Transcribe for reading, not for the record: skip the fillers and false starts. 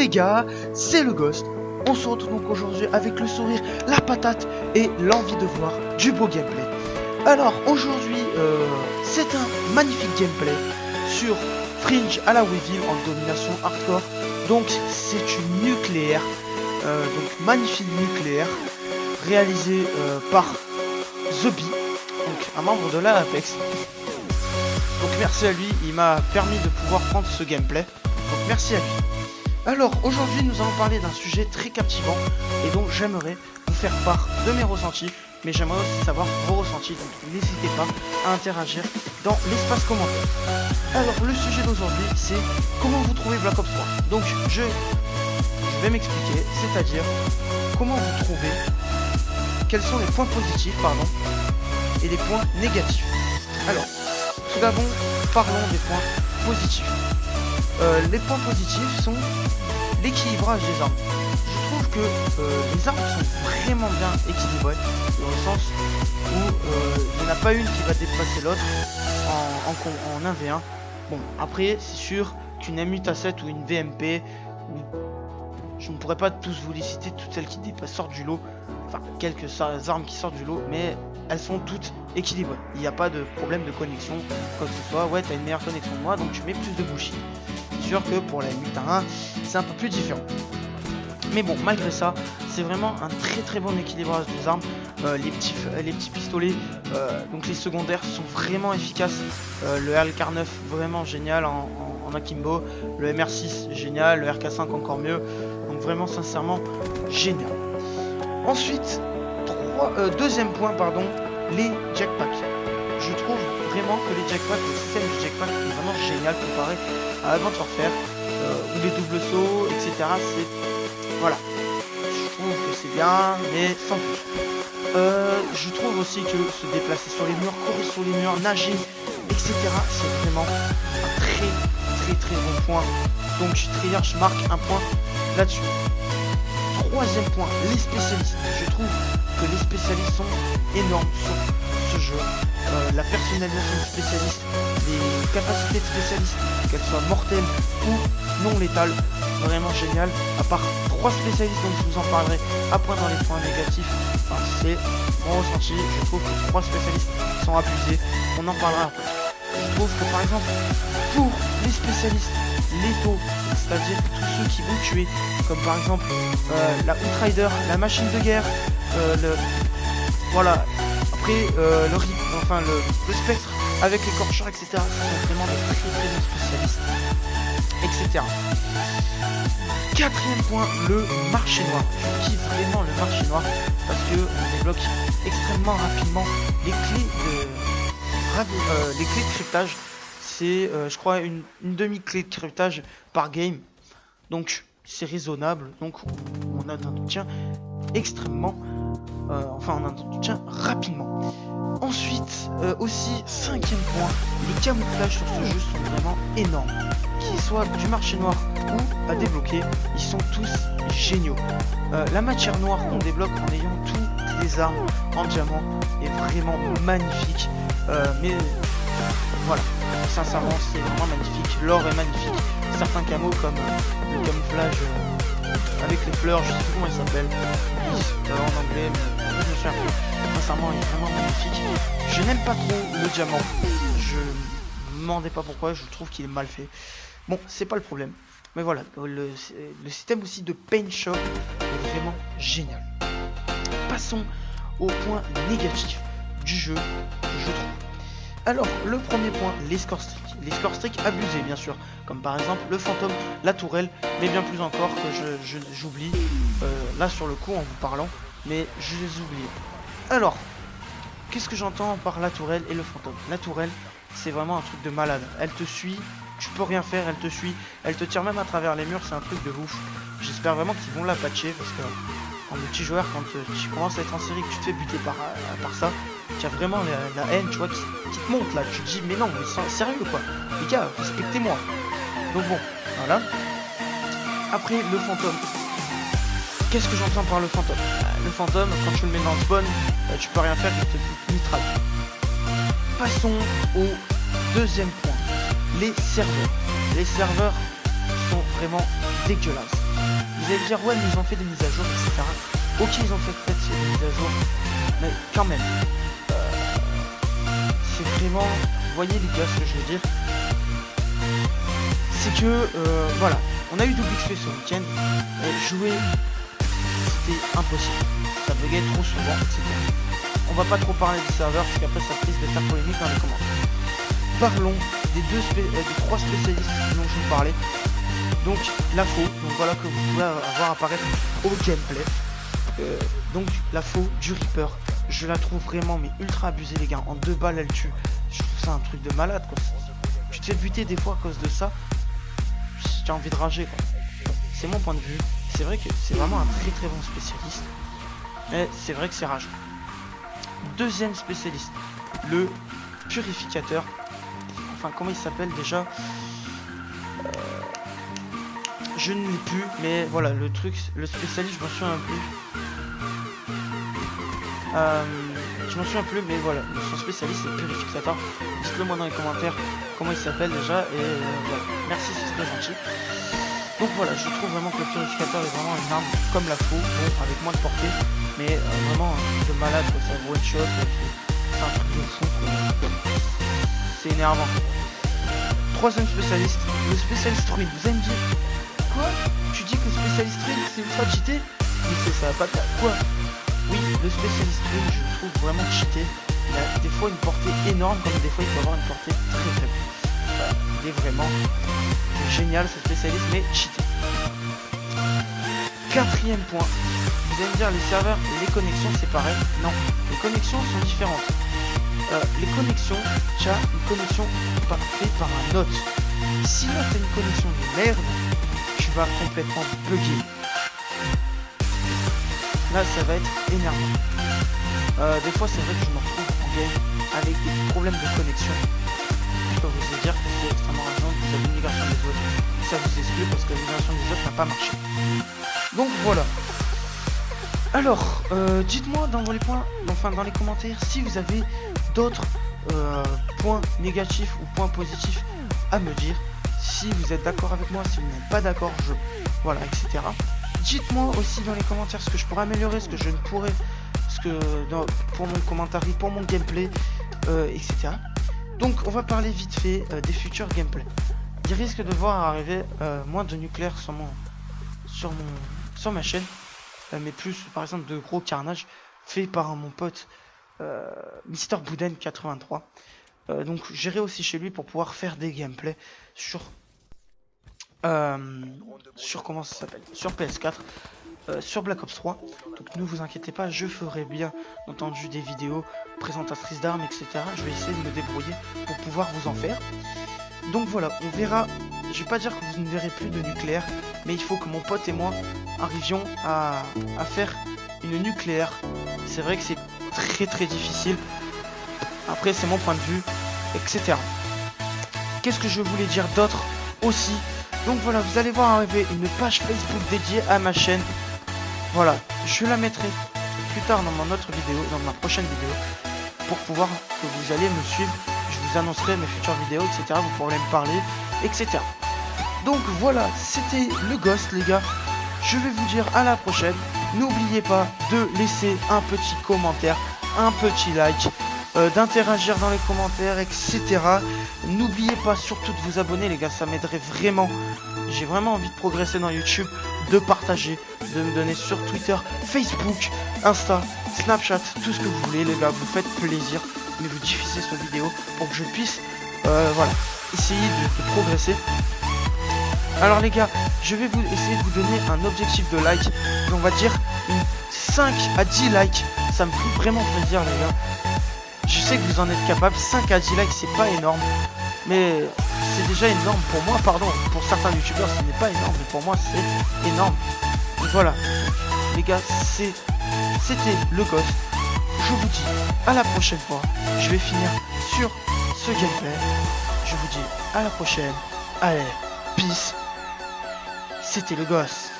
les gars, c'est le Ghost. On se retrouve donc aujourd'hui avec le sourire, la patate et l'envie de voir du beau gameplay. Alors aujourd'hui, c'est un magnifique gameplay sur Fringe à la Weevil en domination hardcore. Donc c'est une nucléaire, donc magnifique nucléaire, réalisée par The Bee, donc un membre de la Apex. Donc merci à lui, il m'a permis de pouvoir prendre ce gameplay. Donc merci à lui. Alors aujourd'hui nous allons parler d'un sujet très captivant et donc j'aimerais vous faire part de mes ressentis, mais j'aimerais aussi savoir vos ressentis, donc n'hésitez pas à interagir dans l'espace commentaire. Alors le sujet d'aujourd'hui c'est comment vous trouvez Black Ops 3. Donc je vais m'expliquer, c'est-à-dire comment vous trouvez, quels sont les points positifs et les points négatifs. Alors tout d'abord parlons des points positifs. Les points positifs sont l'équilibrage des armes. Je trouve que les armes sont vraiment bien équilibrées, dans le sens où il n'y en a pas une qui va dépasser l'autre en 1v1. Bon, après, c'est sûr qu'une MU-7 ou une VMP, je ne pourrais pas tous vous les citer, toutes celles qui sortent du lot, enfin quelques armes qui sortent du lot, mais elles sont toutes équilibrées. Il n'y a pas de problème de connexion, quoi que ce soit. Ouais, t'as une meilleure connexion que moi, donc tu mets plus de bullshit. C'est sûr que pour la MU1, c'est un peu plus différent. Mais bon, malgré ça, c'est vraiment un très bon équilibrage des armes. Les petits pistolets, donc les secondaires sont vraiment efficaces. Le RLK9 vraiment génial en akimbo. Le MR6 génial, le RK5 encore mieux. Donc vraiment sincèrement génial. Ensuite, deuxième point, les jetpacks. Je trouve vraiment que les jetpacks, le système du jetpack est vraiment génial comparé à Advanced Warfare, ou les doubles sauts, etc. C'est... Voilà. Je trouve que c'est bien, mais sans plus. Je trouve aussi que se déplacer sur les murs, courir sur les murs, nager, etc. c'est vraiment un très bon point. Donc Treyarch marque un point là-dessus. Troisième point, les spécialistes. Je trouve que les spécialistes sont énormes sur ce jeu. La personnalisation du spécialiste, les capacités de spécialiste, qu'elles soient mortelles ou non létales, vraiment génial. À part 3 spécialistes, donc je vous en parlerai après dans les points négatifs. Enfin, c'est mon ressenti. Je trouve que 3 spécialistes sont abusés. On en parlera après. Je trouve que par exemple, pour les spécialistes létaux, c'est-à-dire tous ceux qui vont tuer, comme par exemple la Outrider, la machine de guerre, voilà. Après le spectre avec l'écorcheur, etc. Ce sont vraiment de très bons spécialistes, etc. Quatrième point, le marché noir. Je kiffe vraiment le marché noir parce que on débloque extrêmement rapidement les clés de cryptage. C'est je crois une demi-clé de cryptage par game. Donc c'est raisonnable. Donc on a un obtient extrêmement on en obtient rapidement. Ensuite, aussi, cinquième point, les camouflages sur ce jeu sont vraiment énormes. Qu'ils soient du marché noir ou à débloquer, ils sont tous géniaux. La matière noire qu'on débloque en ayant toutes les armes en diamant est vraiment magnifique. Mais voilà, sincèrement, c'est vraiment magnifique. L'or est magnifique. Certains camos comme le camouflage avec les fleurs, je sais plus comment il s'appelle, en anglais, mais je me souviens plus. Sincèrement, il est vraiment magnifique. Je n'aime pas trop le diamant. Je me demandais pas pourquoi, je trouve qu'il est mal fait. Bon, c'est pas le problème. Mais voilà, le système aussi de paint shop est vraiment génial. Passons au point négatif du jeu, je trouve. Alors, le premier point, les score streaks. Les score streaks abusés, bien sûr. Comme par exemple le fantôme, la tourelle, mais bien plus encore que j'oublie. Là, sur le coup, en vous parlant, mais je les oublie. Alors, qu'est-ce que j'entends par la tourelle et le fantôme? La tourelle, c'est vraiment un truc de malade. Elle te suit, tu peux rien faire, elle te suit. Elle te tire même à travers les murs, c'est un truc de ouf. J'espère vraiment qu'ils vont la patcher, parce que en multijoueur, quand tu commences à être en série, que tu te fais buter par ça, tu as vraiment la haine, tu vois, qui te monte là. Tu te dis, mais non, mais sérieux quoi, les gars, respectez-moi. Donc bon, voilà. Après, le fantôme. Qu'est-ce que j'entends par le fantôme? Le fantôme, quand tu le mets dans le spawn, tu peux rien faire, il te mitraille. Passons au deuxième point, les serveurs. Les serveurs sont vraiment dégueulasses. allez me dire, ouais, mais ils ont fait des mises à jour, etc. Ok, ils ont fait peut-être des mises à jour, mais quand même, c'est vraiment, vous voyez les gars, ce que je veux dire, c'est que, voilà, on a eu double XP ce week-end, jouer, c'était impossible, ça buguait trop souvent, etc. On va pas trop parler des serveurs, parce qu'après ça risque de faire polémique dans les commentaires. Parlons des trois spécialistes dont je vous parlais. Donc la faux, donc voilà que vous pouvez avoir apparaître au gameplay. Donc la faux du Reaper, je la trouve vraiment mais ultra abusée les gars. En 2 balles elle tue. Je trouve ça un truc de malade quoi. Tu te fais buter des fois à cause de ça. J'ai envie de rager quoi. C'est mon point de vue. C'est vrai que c'est vraiment un très très bon spécialiste. Mais c'est vrai que c'est rageant. Deuxième spécialiste, le purificateur. Enfin comment il s'appelle déjà, je ne l'ai plus, mais voilà le truc, le spécialiste je m'en souviens plus. Je m'en souviens plus, mais voilà, son spécialiste c'est le purificateur. Dites-le moi dans les commentaires comment il s'appelle déjà, et voilà. Merci, c'est très gentil. Donc voilà, je trouve vraiment que le purificateur est vraiment une arme comme la faux, bon, avec moins de portée, mais vraiment un truc de malade, quoi. Ça one shot, c'est un truc de fou, c'est énervant. Troisième spécialiste, le spécialiste ruine. Vous allez me dire, quoi? Tu dis que le spécialiste ruine c'est ultra cheaté? Mais c'est ça, pas de quoi? Oui, le spécialiste ruine, je le trouve vraiment cheaté. Il a des fois une portée énorme, comme des fois il peut avoir une portée très faible. Voilà, il est vraiment génial ce spécialiste, mais cheaté. Quatrième point, vous allez me dire les serveurs et les connexions c'est pareil. Non, les connexions sont différentes. Les connexions, tu as une connexion faite par un hôte. Si là tu as une connexion de merde, tu vas complètement bugger. Là ça va être énervant. Des fois c'est vrai que je me retrouve en game avec des problèmes de connexion. Je peux vous dire que c'est extrêmement rageant. Vous avez l'immigration des autres, ça vous exclut parce que l'immigration des autres n'a pas marché. Donc voilà. Alors, dites-moi dans les points, enfin dans les commentaires, si vous avez d'autres points négatifs ou points positifs à me dire. Si vous êtes d'accord avec moi, si vous n'êtes pas d'accord, voilà, etc. Dites-moi aussi dans les commentaires ce que je pourrais améliorer, ce que je ne pourrais, pour mon commentaire, pour mon gameplay, etc. Donc on va parler vite fait des futurs gameplays. Il risque de voir arriver moins de nucléaire sur ma chaîne, mais plus par exemple de gros carnage fait par mon pote Mister Bouden 83. Donc j'irai aussi chez lui pour pouvoir faire des gameplays sur comment ça s'appelle, sur PS4, sur Black Ops 3. Donc ne vous inquiétez pas, je ferai bien entendu des vidéos présentatrices d'armes, etc. Je vais essayer de me débrouiller pour pouvoir vous en faire. Donc voilà, on verra. Je vais pas dire que vous ne verrez plus de nucléaire, mais il faut que mon pote et moi arrivions à faire une nucléaire. C'est vrai que c'est très très difficile. Après c'est mon point de vue, etc. Qu'est-ce que je voulais dire d'autre aussi? Donc voilà, vous allez voir arriver une page Facebook dédiée à ma chaîne. Voilà, je la mettrai plus tard dans mon autre vidéo, dans ma prochaine vidéo, pour pouvoir que vous allez me suivre. Je vous annoncerai mes futures vidéos, etc. Vous pourrez me parler, etc. Donc voilà, c'était le Ghost les gars. Je vais vous dire à la prochaine. N'oubliez pas de laisser un petit commentaire, un petit like, d'interagir dans les commentaires, etc. N'oubliez pas surtout de vous abonner les gars, ça m'aiderait vraiment. J'ai vraiment envie de progresser dans YouTube, de partager, de me donner sur Twitter, Facebook, Insta, Snapchat, tout ce que vous voulez les gars, vous faites plaisir, mais vous diffusez cette vidéo pour que je puisse voilà, essayer de progresser. Alors les gars, je vais essayer de vous donner un objectif de like, on va dire 5 à 10 likes, ça me fait vraiment plaisir les gars. Je sais que vous en êtes capable, 5 à 10 likes c'est pas énorme, mais c'est déjà énorme pour moi, pardon, pour certains youtubeurs ce n'est pas énorme, mais pour moi c'est énorme. Donc voilà, les gars, c'était le Ghost. Je vous dis à la prochaine fois, je vais finir sur ce gameplay. Je vous dis à la prochaine, allez, peace, c'était le Ghost.